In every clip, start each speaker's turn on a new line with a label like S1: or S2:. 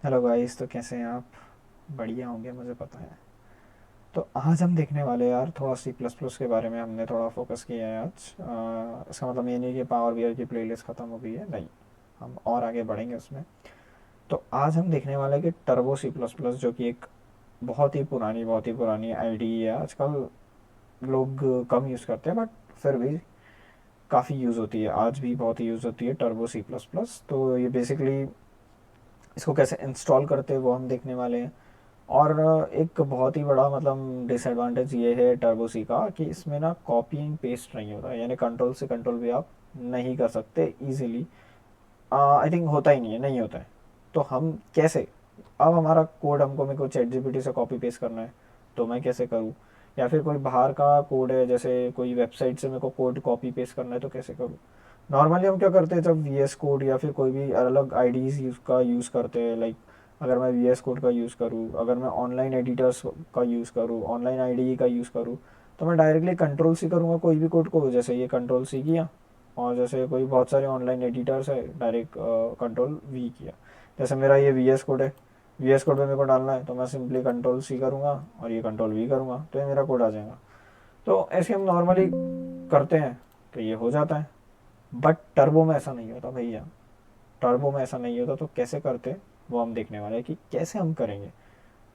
S1: Hello guys, तो कैसे हैं आप? बढ़िया होंगे, मुझे पता है। तो आज हम देखने वाले यार थोड़ा सी प्लस प्लस के बारे में हमने थोड़ा फोकस किया है आज। इसका मतलब ये नहीं कि पावर बीआई की प्लेलिस्ट ख़त्म हो गई है, नहीं। हम और आगे बढ़ेंगे उसमें। तो आज हम देखने वाले हैं कि टर्बो सी प्लस प्लस, जो कि एक बहुत ही पुरानी आईडी है। आजकल लोग कम यूज़ करते हैं, बट फिर भी काफ़ी यूज़ होती है, आज भी बहुत ही यूज़ होती है टर्बो सी प्लस प्लस। तो ये बेसिकली इसको कैसे इंस्टॉल करते हैं वो हम देखने वाले हैं। और एक बहुत ही बड़ा मतलब डिसएडवांटेज ये है टर्बो सी का कि इसमें ना कॉपी एंड पेस्ट नहीं होता, यानी कंट्रोल से कंट्रोल भी आप नहीं कर सकते इजीली। आई थिंक होता ही नहीं है, नहीं होता है। तो हम कैसे, अब हमारा कोड हमको मेरे को चैट जीपीटी से कॉपी पेस्ट करना है, तो मैं कैसे करूँ? या फिर कोई बाहर का कोड है, जैसे कोई वेबसाइट से मेरे को कोड कॉपी पेस्ट करना है, तो कैसे करूँ? नॉर्मली हम क्या करते हैं, जब वी एस कोड या फिर कोई भी अलग आई डीज का यूज़ करते हैं, लाइक अगर मैं वी एस कोड का यूज़ करूँ, अगर मैं ऑनलाइन एडिटर्स का यूज़ करूँ, ऑनलाइन आई डी का यूज़ करूँ, तो मैं डायरेक्टली कंट्रोल सी करूँगा कोई भी कोड को, जैसे ये कंट्रोल सी किया। और जैसे कोई बहुत सारे ऑनलाइन एडिटर्स है, डायरेक्ट कंट्रोल वी किया। जैसे मेरा ये वी एस कोड है, वी एस कोड में मेरे को डालना है, तो मैं सिंपली कंट्रोल सी करूँगा और ये कंट्रोल वी करूँगा, तो ये मेरा कोड आ जाएगा। तो ऐसे हम नॉर्मली करते हैं, तो ये हो जाता है। बट टर्बो में ऐसा नहीं होता भैया। टर्बो में ऐसा नहीं होता, तो कैसे करते वो हम देखने वाले हैं कि कैसे हम करेंगे।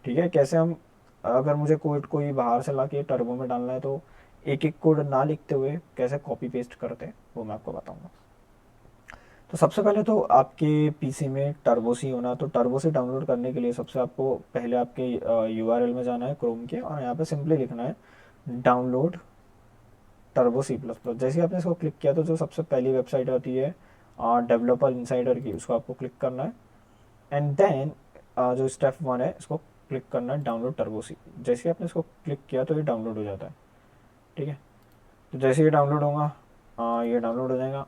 S1: ठीक है, कैसे हम, अगर मुझे कोड कोई बाहर से ला के टर्बो में डालना है, तो एक एक कोड ना लिखते हुए कैसे कॉपी पेस्ट करते हैं वो मैं आपको बताऊंगा। तो सबसे पहले तो आपके पीसी में टर्बो सी होना, तो टर्बो सी डाउनलोड करने के लिए सबसे आपको पहले आपके यूआरएल में जाना है क्रोम के, और यहाँ पे सिंपली लिखना है download turbo C plus plus. जैसे ही आपने इसको क्लिक किया, तो जो सबसे पहली वेबसाइट आती है डेवलपर इंसाइडर की, उसको आपको क्लिक करना है। एंड देन जो स्टेप वन है, इसको क्लिक करना है डाउनलोड टर्बो सी। जैसे ही आपने इसको क्लिक किया, तो ये डाउनलोड हो जाता है। ठीक है, तो जैसे ये डाउनलोड होगा, ये डाउनलोड हो जाएगा।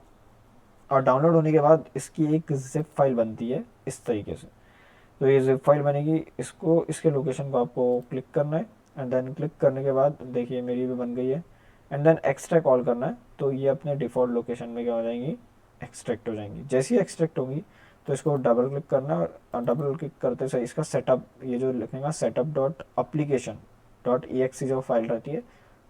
S1: और डाउनलोड होने के बाद इसकी एक जिप फाइल बनती है इस तरीके से। तो ये जिप फाइल बनेगी, इसको इसके लोकेशन को आपको क्लिक करना है। एंड देन क्लिक करने के बाद देखिए मेरी भी बन गई है। एंड देन एक्सट्रैक्ट कॉल करना है, तो ये अपने डिफ़ॉल्ट लोकेशन में क्या हो जाएंगी, एक्सट्रैक्ट हो जाएंगी। जैसे ही एक्सट्रैक्ट होंगी, तो इसको डबल क्लिक करना है, और डबल क्लिक करते से इसका सेटअप, ये जो लिखेगा setup dot application dot E x जो फाइल रहती है,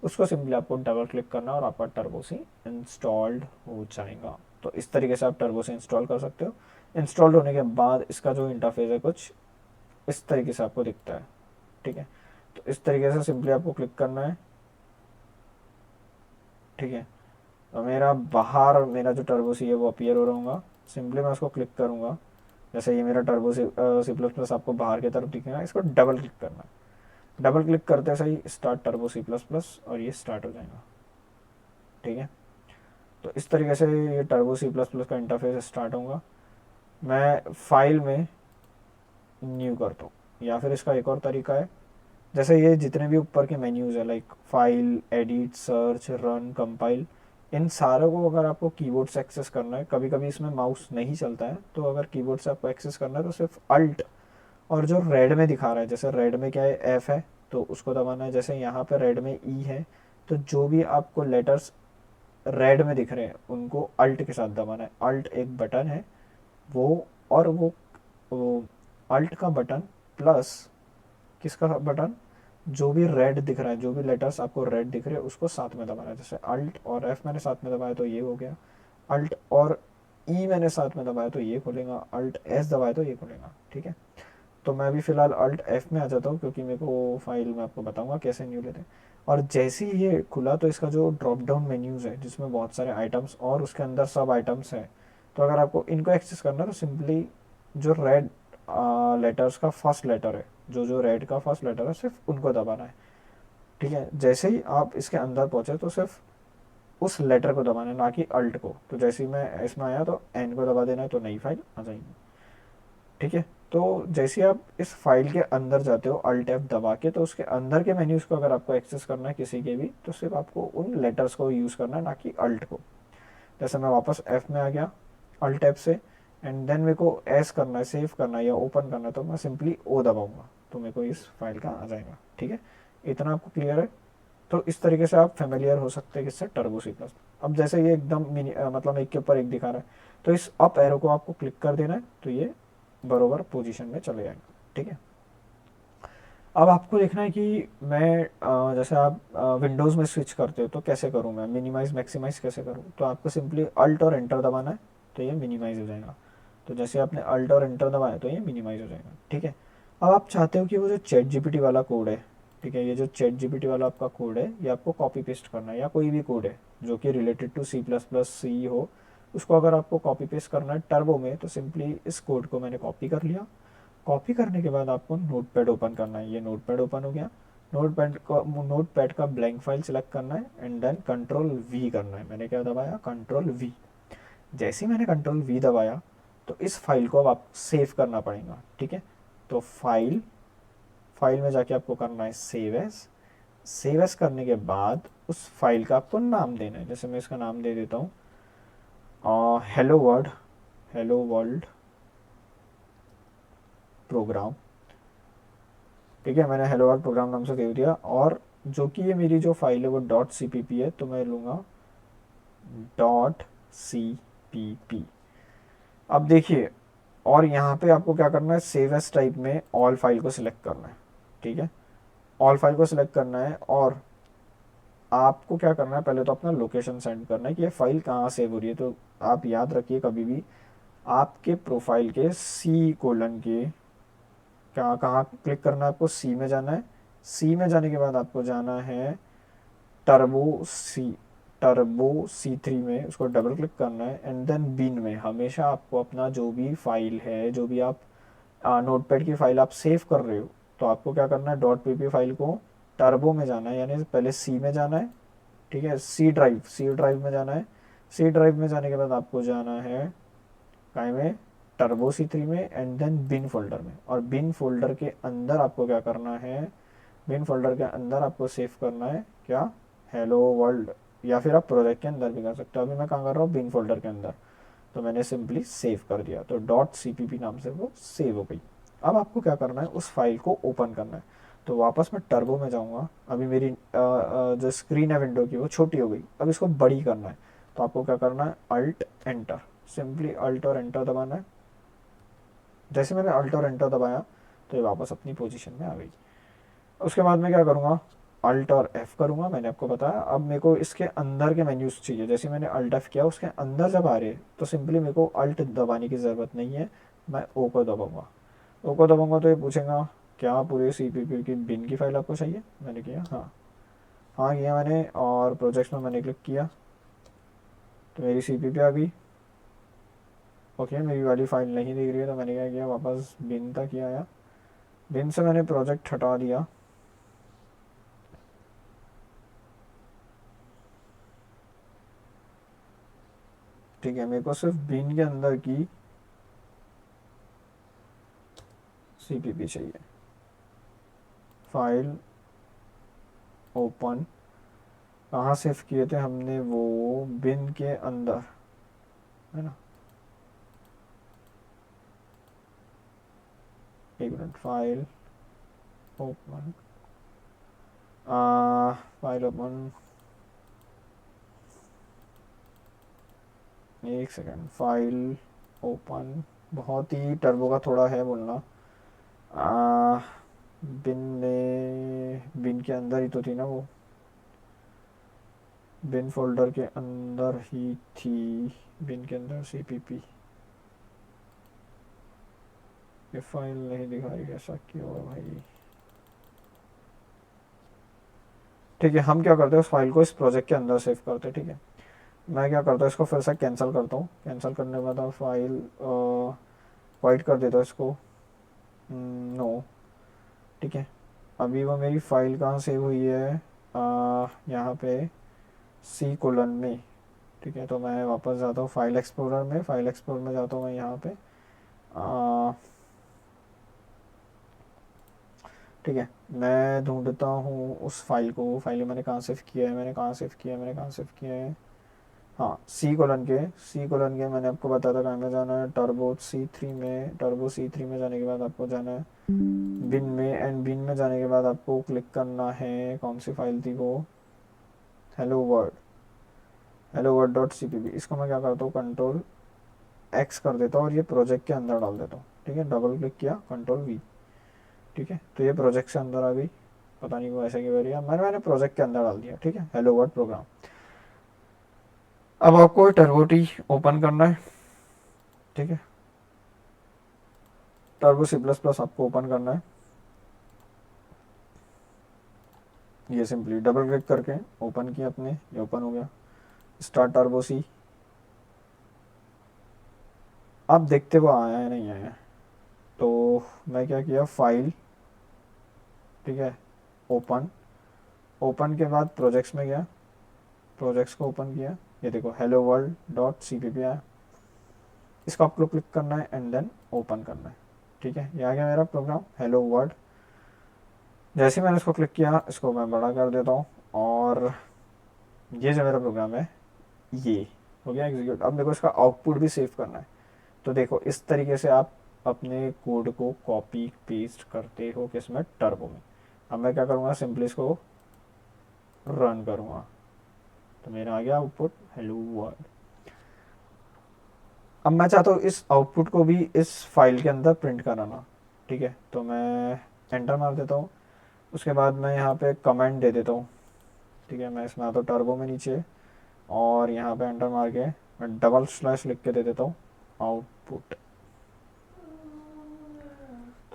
S1: उसको सिंपली आपको डबल क्लिक करना है और आपका टर्बो सी इंस्टॉल्ड हो जाएगा। तो इस तरीके से आप टर्बो से इंस्टॉल कर सकते हो। इंस्टॉल्ड होने के बाद इसका जो इंटरफेस है कुछ इस तरीके से आपको दिखता है। ठीक है, तो इस तरीके से सिंपली आपको क्लिक करना है। ठीक है, तो मेरा बाहर मेरा जो टर्बो सी है वो अपीयर हो रहा होगा। सिंपली मैं उसको क्लिक करूँगा, जैसे ये मेरा टर्बो सी प्लस प्लस आपको बाहर की तरफ दिखेगा, इसको डबल क्लिक करना है। डबल क्लिक करते सही start turbo C plus plus, और ये स्टार्ट हो जाएगा। ठीक है, तो इस तरीके से ये टर्बो सी प्लस प्लस का इंटरफेस स्टार्ट होगा। मैं फाइल में न्यू करता हूँ, या फिर इसका एक और तरीका है, जैसे ये जितने भी ऊपर के मेन्यूज़ है, like file, edit, search, run, compile, इन सारों को अगर आपको कीबोर्ड से एक्सेस करना है, कभी कभी इसमें माउस नहीं चलता है, तो अगर कीबोर्ड से आपको एक्सेस करना है, तो सिर्फ अल्ट और जो रेड में दिखा रहा है, जैसे रेड में क्या है, एफ है, तो उसको दबाना है। जैसे यहाँ पे रेड में ई है, तो जो भी आपको लेटर्स रेड में दिख रहे हैं उनको अल्ट के साथ दबाना है। अल्ट एक बटन है वो, और वो अल्ट का बटन प्लस किसका बटन, जो भी रेड दिख रहा है, जो भी लेटर्स आपको रेड दिख रहे हैं उसको साथ में दबाना है। जैसे अल्ट और एफ मैंने साथ में दबाया तो ये हो गया, अल्ट और ई मैंने साथ में दबाया तो ये खुलेगा, अल्ट एस दबाया तो ये खुलेगा। ठीक है, तो मैं भी फिलहाल अल्ट एफ में आ जाता हूँ, क्योंकि मेरे को फाइल में आपको बताऊंगा कैसे न्यू लेते हैं। और जैसे ही ये खुला, तो इसका जो ड्रॉप डाउन मेन्यूज़ है, जिसमें बहुत सारे आइटम्स और उसके अंदर सब आइटम्स हैं, तो अगर आपको इनको एक्सेस करना है, तो सिंपली जो रेड लेटर्स का फर्स्ट लेटर है, जो जो रेड का फर्स्ट लेटर है, सिर्फ उनको दबाना है। ठीक है, जैसे ही आप इसके अंदर पहुँचे, तो सिर्फ उस लेटर को दबाना है, ना कि अल्ट को। तो जैसे ही मैं इसमें आया, तो एन को दबा देना है, तो नई फाइल आ जाएगी। ठीक है, तो जैसे ही आप इस फाइल के अंदर जाते हो अल्ट एफ दबा के, तो उसके अंदर के मेन्यूज़ को अगर आपको एक्सेस करना है किसी के भी, तो सिर्फ आपको उन लेटर्स को यूज़ करना है, ना कि अल्ट को। जैसे मैं वापस एफ में आ गया अल्ट एफ से, एंड देन मेरे को एस करना है, सेव करना है या ओपन करना है, तो मैं सिंपली ओ दबाऊंगा, तो मेरे को इस फाइल का आ जाएगा। ठीक है, इतना आपको क्लियर है? तो इस तरीके से आप फेमिलियर हो सकते हैं किससे, टर्बो सी प्लस। अब जैसे ये एकदम मतलब एक के ऊपर एक दिखा रहा है, तो इस अप एरो को आपको क्लिक कर देना है, तो ये बरोबर पोजीशन में चले जाएंगे, ठीक है। अब आपको देखना है कि मैं जैसे आप विंडोज़ में स्विच करते हो तो कैसे करूँ मैं, मिनिमाइज़ मैक्सिमाइज़ कैसे करूँ, तो आपको सिंपली अल्ट और एंटर दबाना है, तो ये मिनिमाइज़ हो जाएगा। तो जैसे आपने अल्ट और एंटर दबाया तो ये मिनिमाइज़ हो जाएगा, ठीक है। अब आप चाहते हो कि वो जो चैट जीपीटी वाला कोड है, ठीक है, ये जो चैट जीपीटी वाला आपका कोड है ये आपको कॉपी पेस्ट करना है, या कोई भी कोड है जो कि related to C plus plus C हो, उसको अगर आपको कॉपी पेस्ट करना है टर्बो में, तो सिंपली इस कोड को मैंने कॉपी कर लिया। कॉपी करने के बाद आपको नोटपैड ओपन करना है, ये नोटपैड ओपन हो गया। नोटपैड का ब्लैंक फाइल सिलेक्ट करना है एंड देन कंट्रोल वी करना है। मैंने क्या दबाया, कंट्रोल वी। जैसे ही मैंने कंट्रोल वी दबाया तो इस फाइल को अब आपको सेव करना पड़ेगा, ठीक है। तो फाइल फाइल में जाके आपको करना है सेव एज। सेव एज करने के बाद उस फाइल का आपको नाम देना है, जैसे मैं इसका नाम दे देता हूँ hello word, hello world program, ठीक है। मैंने हेलो वर्ल्ड प्रोग्राम नाम से दे दिया, और जो कि ये मेरी जो फाइल है वो डॉट सी पी पी है, तो मैं लूँगा डॉट सी पी पी। अब देखिए, और यहाँ पे आपको क्या करना है, सेव एस टाइप में ऑल फाइल को सिलेक्ट करना है, ठीक है। ऑल फाइल को सिलेक्ट करना है, और आपको क्या करना है, पहले तो अपना लोकेशन सेंड करना है कि ये फाइल कहाँ सेव हो रही है। तो आप याद रखिए कभी भी आपके प्रोफाइल के सी कोलन के कहाँ कहाँ क्लिक करना है, आपको सी में जाना है। सी में जाने के बाद आपको जाना है टर्बो सी, टर्बो सी थ्री में उसको डबल क्लिक करना है एंड देन बिन में हमेशा आपको अपना जो भी फाइल है, जो भी आप नोटपैड की फाइल आप सेव कर रहे हो, तो आपको क्या करना है, डॉट पी पी फाइल को टर्बो में जाना है, यानी पहले सी में जाना है, ठीक है। सी ड्राइव में जाना है। सी ड्राइव में जाने के बाद आपको जाना है काय में, टर्बो सी थ्री में एंड देन बिन फोल्डर में, और बिन फोल्डर के अंदर आपको क्या करना है, बिन फोल्डर के अंदर आपको सेव करना है क्या, हेलो वर्ल्ड, या फिर आप प्रोजेक्ट के अंदर भी कर सकते हो। अभी मैं कहाँ कर रहा हूँ, बिन फोल्डर के अंदर, तो मैंने सिंपली सेव कर दिया, तो डॉट सी पी पी नाम से वो सेव हो गई। अब आपको क्या करना है, उस फाइल को ओपन करना है। तो वापस मैं टर्बो में जाऊँगा, अभी मेरी जो स्क्रीन है विंडो की वो छोटी हो गई, अब इसको बड़ी करना है। तो आपको क्या करना है, अल्ट एंटर, सिंपली अल्ट और एंटर दबाना है। जैसे मैंने अल्ट और एंटर दबाया तो ये वापस अपनी पोजीशन में आ गई। उसके बाद मैं क्या करूँगा, अल्ट और एफ करूँगा, मैंने आपको बताया। अब मेरे को इसके अंदर के मेन्यूज चाहिए, जैसे मैंने अल्ट एफ किया उसके अंदर जब आ रहे तो सिंपली मेरे को अल्ट दबाने की ज़रूरत नहीं है, मैं ओ को दबाऊँगा। ओ को दबाऊँगा तो ये पूछेगा क्या पूरे सी पी पी की बिन की फाइल आपको चाहिए, मैंने किया हाँ, हाँ किया मैंने, और प्रोजेक्ट्स में मैंने क्लिक किया तो मेरी सी पी पी आ गई। ओके, मेरी वाली फाइल नहीं दिख रही है, तो मैंने क्या किया, वापस बिन तक ही आया, बिन से मैंने प्रोजेक्ट हटा दिया, ठीक है। मेरे को सिर्फ बिन के अंदर की सी पी पी चाहिए। फाइल ओपन, कहाँ सेव किए थे हमने, वो बिन के अंदर है ना। एक minute, file open, file open, एक सेकेंड, फाइल ओपन, बहुत ही टर्बो का थोड़ा है बोलना। आ, बिन में, बिन के अंदर ही तो थी ना वो, बिन फोल्डर के अंदर ही थी, बिन के अंदर सी पी पी, ये फाइल नहीं दिखा रही, ऐसा क्यों है भाई। ठीक है, हम क्या करते हैं, उस फाइल को इस प्रोजेक्ट के अंदर सेव करते हैं, ठीक है। मैं क्या करता हूँ, इसको फिर से कैंसिल करता हूँ, कैंसिल करने के बाद फाइल वाइट कर देता हूँ इसको, नो, ठीक है। अभी वो मेरी फाइल कहाँ सेव हुई है, यहाँ पे सी कोलन में, ठीक है। तो मैं वापस जाता हूँ फाइल एक्सप्लोरर में, फाइल एक्सप्लोरर में जाता हूँ मैं यहाँ पे, ठीक है। मैं ढूंढता हूँ उस फाइल को, वो फाइल मैंने कहाँ सेव किया है, मैंने कहाँ सेव किया है, मैंने कहाँ सेव किया है, हाँ सी कोलन के मैंने आपको बताया था कहाँ में जाना है, टर्बो सी थ्री में, टर्बो सी थ्री में जाने के बाद आपको जाना है बिन में, एंड बिन में जाने के बाद आपको क्लिक करना है, कौन सी फाइल थी वो, hello word, hello word dot C P P. इसको मैं क्या करता हूँ, कंट्रोल एक्स कर देता हूँ और ये प्रोजेक्ट के अंदर डाल देता हूँ, ठीक है, डबल क्लिक किया, कंट्रोल वी, ठीक है, तो ये प्रोजेक्ट से अंदर आ गई, पता नहीं वो ऐसे क्यों कर रही है, मैंने प्रोजेक्ट के अंदर डाल दिया, ठीक है, हेलो वर्ड प्रोग्राम। अब आपको टर्बो टी ओपन करना है, ठीक है, टर्बो सी प्लस प्लस आपको ओपन करना है, ये सिंपली डबल क्लिक करके ओपन किया अपने, ये ओपन हो गया। स्टार्ट टर्बो सी, आप देखते हुए आया है नहीं आया, तो मैं क्या किया, फाइल, ठीक है, ओपन, ओपन के बाद प्रोजेक्ट्स में गया, प्रोजेक्ट्स को ओपन किया, ये देखो hello world dot C P P आया, इसको आपको क्लिक करना है एंड देन ओपन करना है, ठीक है, ये आ गया मेरा प्रोग्राम हेलो वर्ल्ड। जैसे मैंने इसको क्लिक किया, इसको मैं बड़ा कर देता हूँ, और ये जो मेरा प्रोग्राम है ये हो गया एग्जीक्यूट। अब मेरे को इसका आउटपुट भी सेव करना है, तो देखो इस तरीके से आप अपने कोड को कॉपी पेस्ट करते हो किसमें, टर्बो में। अब मैं क्या करूँगा, सिंपली इसको रन करूँगा, तो मेरा आ गया आउटपुट हेलो वर्ल्ड। अब मैं चाहता हूँ इस आउटपुट को भी इस फाइल के अंदर प्रिंट कराना, ठीक है, तो मैं एंटर मार देता हूँ, उसके बाद मैं यहाँ पे कमेंट दे देता हूँ, ठीक है, मैं इसमें आता हूँ टर्बो में नीचे, और यहाँ पे एंटर मार के मैं डबल स्लैश लिख के दे देता हूँ आउटपुट।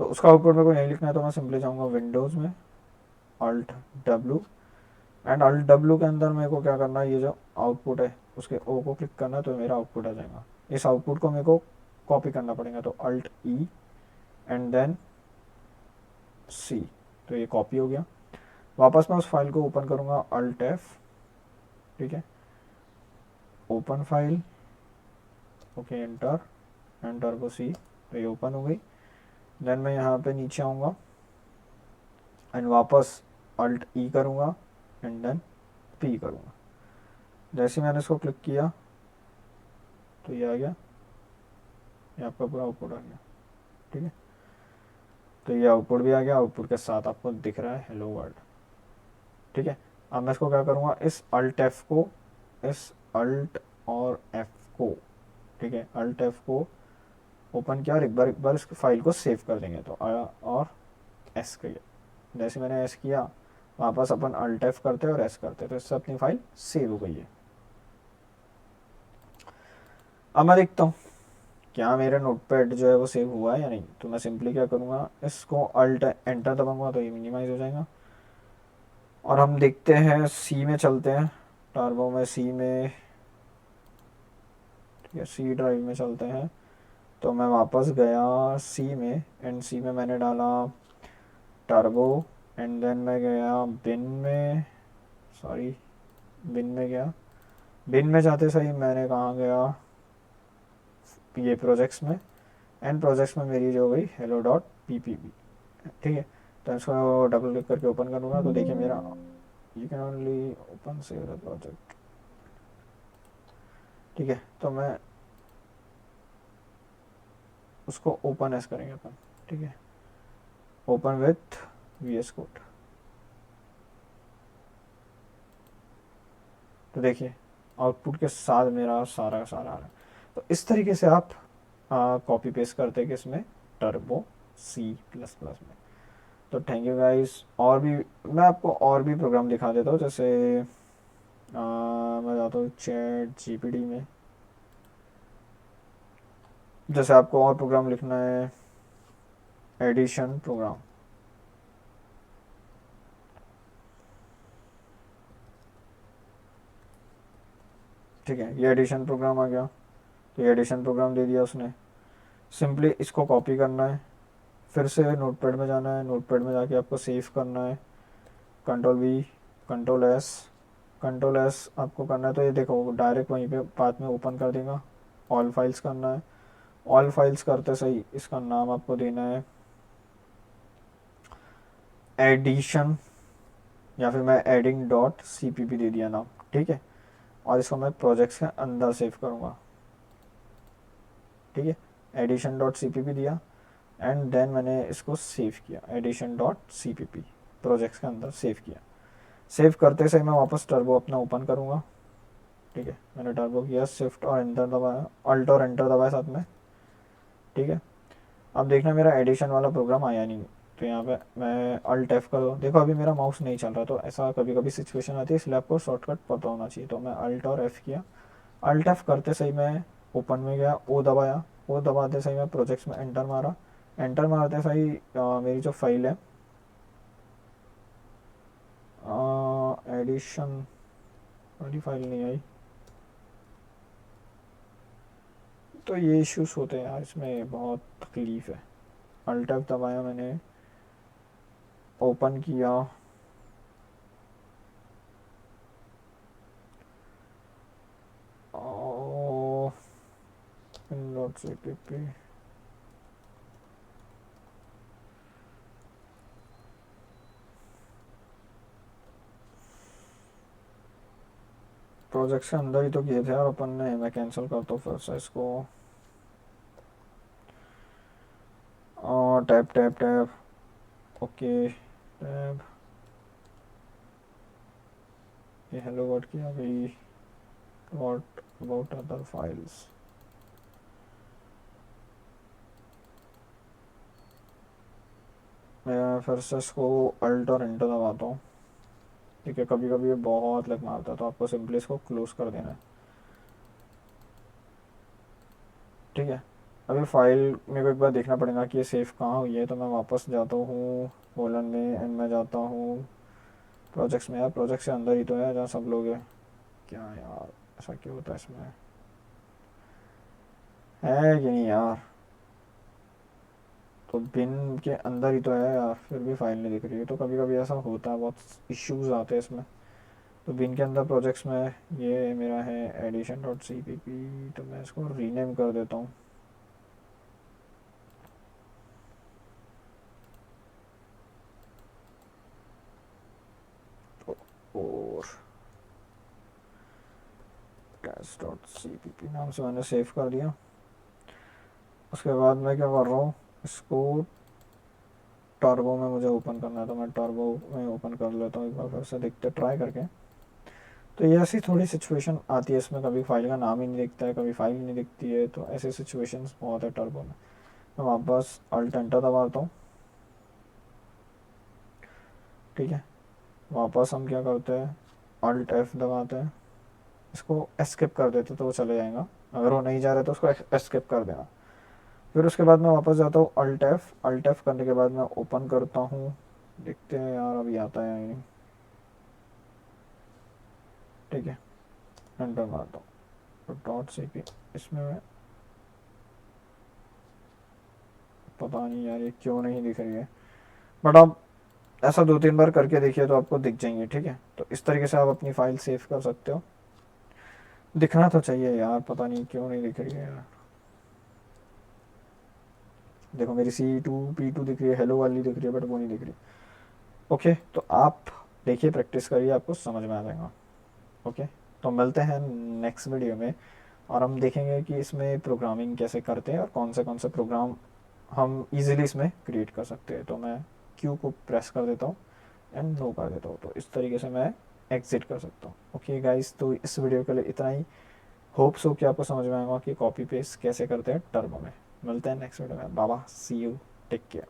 S1: तो उसका आउटपुट मेरे को नहीं लिखना है, तो मैं सिंपली जाऊँगा विंडोज़ में, alt W, and alt W के अंदर मेरे को क्या करना है, ये जो आउटपुट है उसके ओ को क्लिक करना है, तो मेरा आउटपुट आ जाएगा। इस आउटपुट को मेरे को कॉपी करना पड़ेगा, तो अल्ट ई एंड देन सी, तो ये कॉपी हो गया। वापस मैं उस फाइल को ओपन करूँगा, अल्ट एफ, ठीक है, open file, okay, enter, enter को सी, तो ये ओपन हो गई। देन मैं यहाँ पे नीचे आऊँगा एंड वापस अल्ट ई करूँगा एंड देन पी करूँगा। जैसे मैंने इसको क्लिक किया तो ये आ गया, ये आपका पूरा आउटपुट आ गया, ठीक है, तो ये आउटपुट भी आ गया, आउटपुट के साथ आपको दिख रहा है हेलो वर्ल्ड, ठीक है। अब मैं इसको क्या करूँगा, इस अल्ट एफ को, इस अल्ट और एफ को, ठीक है, अल्ट एफ को ओपन किया और एक बार इस फाइल को सेव कर देंगे, तो और एस किया। जैसे मैंने एस किया, वापस अपन अल्ट एफ करते हैं और एस करते हैं, तो इससे अपनी फाइल सेव हो गई है। अब मैं देखता हूँ क्या मेरा नोटपैड जो है वो सेव हुआ है या नहीं, तो मैं सिंपली क्या करूँगा, इसको अल्ट एंटर दबाऊंगा तो ये मिनिमाइज हो जाएगा, और हम देखते हैं सी में चलते हैं, टर्बो में सी में, ठीक है, सी ड्राइव में चलते हैं। तो मैं वापस गया सी में, एंड सी में मैंने डाला टर्बो, एंड देन मैं गया बिन में, सॉरी, बिन में गया, बिन में जाते सही मैंने कहाँ गया, ये प्रोजेक्ट्स में, एंड प्रोजेक्ट्स में मेरी जो हो गई hello dot P P B, ठीक है। तो इसको डबल क्लिक करके ओपन करूँगा, तो देखिए मेरा, you can only open save the project, ठीक है, तो मैं उसको ओपन एस करेंगे अपन, ठीक है, open with V S code. तो देखिए आउटपुट के साथ मेरा सारा का सारा आ रहा है। तो इस तरीके से आप कॉपी पेस्ट करते हैं किसमें, टर्बो सी प्लस प्लस में। तो थैंक यू गाइस। और भी मैं आपको और भी प्रोग्राम दिखा देता हूँ, जैसे मैं जाता हूँ चैट जीपीटी में, जैसे आपको और प्रोग्राम लिखना है, एडिशन प्रोग्राम, ठीक है, ये एडिशन प्रोग्राम आ गया, तो ये एडिशन प्रोग्राम दे दिया उसने। सिंपली इसको कॉपी करना है, फिर से नोटपैड में जाना है, नोटपैड में जाके आपको सेव करना है, control we, control S, control S आपको करना है, तो ये देखो डायरेक्ट वहीं पे पाथ में ओपन कर देगा। ऑल फाइल्स करना है, ऑल फाइल्स करते सही इसका नाम आपको देना है एडिशन, या फिर मैं adding dot C P P दे दिया नाम, ठीक है, और इसको मैं प्रोजेक्ट्स के अंदर सेव करूँगा, ठीक है, addition dot C P P दिया, एंड देन मैंने इसको सेव किया, addition dot C P P projects के अंदर सेव किया। सेव करते से मैं वापस टर्बो अपना ओपन करूँगा, ठीक है, मैंने टर्बो किया, शिफ्ट और एंटर दबाया, अल्ट और एंटर दबाया साथ में, ठीक है, अब देखना मेरा एडिशन वाला प्रोग्राम आया नहीं, तो यहाँ पे मैं अल्ट एफ कर दूँ, देखो अभी मेरा माउस नहीं चल रहा, तो ऐसा कभी कभी सिचुएशन आती है, इसलिए आपको शॉर्टकट पता होना चाहिए। तो मैं अल्ट और एफ किया, अल्ट एफ करते सही मैं ओपन में गया, ओ दबाया, ओ दबाते सही मैं प्रोजेक्ट्स में एंटर मारा, एंटर मारते सही मेरी जो फाइल है एडिशन वाली फाइल नहीं आई, तो ये इश्यूज होते हैं यार, इसमें बहुत तकलीफ़ है। अल्ट एफ दबाया मैंने, ओपन किया, dot C P P, project से अंदर ही तो किए थे यार अपन ने, मैं कैंसिल करता हूँ फिर से इसको, और tap tap tap, okay tab, ये हेलो वर्ड की आ गई, व्हाट अबाउट अदर फाइल्स, मैं फिर से इसको अल्ट और एंटर दबाता हूँ। ठीक है, कभी कभी ये बहुत लग मारता है, तो आपको सिंपली इसको क्लोज कर देना है। ठीक है, अभी फाइल मेरे को एक बार देखना पड़ेगा कि ये सेव कहाँ हुई है, तो मैं वापस जाता हूँ वोलन में, एंड मैं जाता हूँ प्रोजेक्ट्स में। यार प्रोजेक्ट से अंदर ही तो है जहाँ सब लोग हैं, क्या यार ऐसा क्यों होता है इसमें, है कि नहीं यार, तो बिन के अंदर ही तो है यार, फिर भी फाइल नहीं दिख रही है, तो कभी कभी ऐसा होता है, बहुत इश्यूज आते हैं इसमें। तो बिन के अंदर प्रोजेक्ट्स में ये मेरा है addition dot C P P, तो मैं इसको रीनेम कर देता हूँ। और test dot C P P नाम से मैंने सेव कर दिया। उसके बाद मैं क्या कर रहा हूँ, इसको टर्बो में मुझे ओपन करना है, तो मैं टर्बो में ओपन कर लेता हूँ एक बार, फिर से देखते ट्राई करके। तो ये ऐसी थोड़ी सिचुएशन आती है इसमें, कभी फाइल का नाम ही नहीं दिखता है, कभी फाइल नहीं दिखती है, तो ऐसी सिचुएशंस बहुत है टर्बो में। मैं वापस अल्ट एंटर दबाता हूँ। ठीक है, वापस हम क्या करते हैं, अल्ट एफ दबाते हैं, इसको एस्केप कर देते तो वो चले जाएगा, अगर वो नहीं जा रहा तो उसको एस्केप कर देना। फिर उसके बाद मैं वापस जाता हूँ अल्ट एफ, अल्ट एफ करने के बाद मैं ओपन करता हूँ, देखते हैं यार अभी आता है या नहीं। ठीक है, एंटर मारता हूँ, तो डॉट सी पी, इसमें मैं पता नहीं यार ये क्यों नहीं दिख रही है, बट आप ऐसा 2-3 बार करके देखिए तो आपको दिख जाएंगे। ठीक है, तो इस तरीके से आप अपनी फाइल सेव कर सकते हो। दिखना तो चाहिए यार, पता नहीं क्यों नहीं दिख रही है यार। देखो मेरी C2P2 दिख रही है, हेलो वाली दिख रही है, बट वो नहीं दिख रही। ओके, तो आप देखिए, प्रैक्टिस करिए, आपको समझ में आ जाएगा। ओके, तो मिलते हैं नेक्स्ट वीडियो में, और हम देखेंगे कि इसमें प्रोग्रामिंग कैसे करते हैं और कौन से प्रोग्राम हम इजीली इसमें क्रिएट कर सकते हैं। तो मैं क्यू को प्रेस कर देता हूँ एंड नो कर देता हूँ, तो इस तरीके से मैं एग्जिट कर सकता हूँ। ओके गाइस, तो इस वीडियो के लिए इतना ही। होप्स हो कि आपको समझ में आएगा कि कॉपी पेस्ट कैसे करते हैं टर्बो में। मिलते हैं नेक्स्ट वीडियो में, बाबा सी यू, टेक केयर।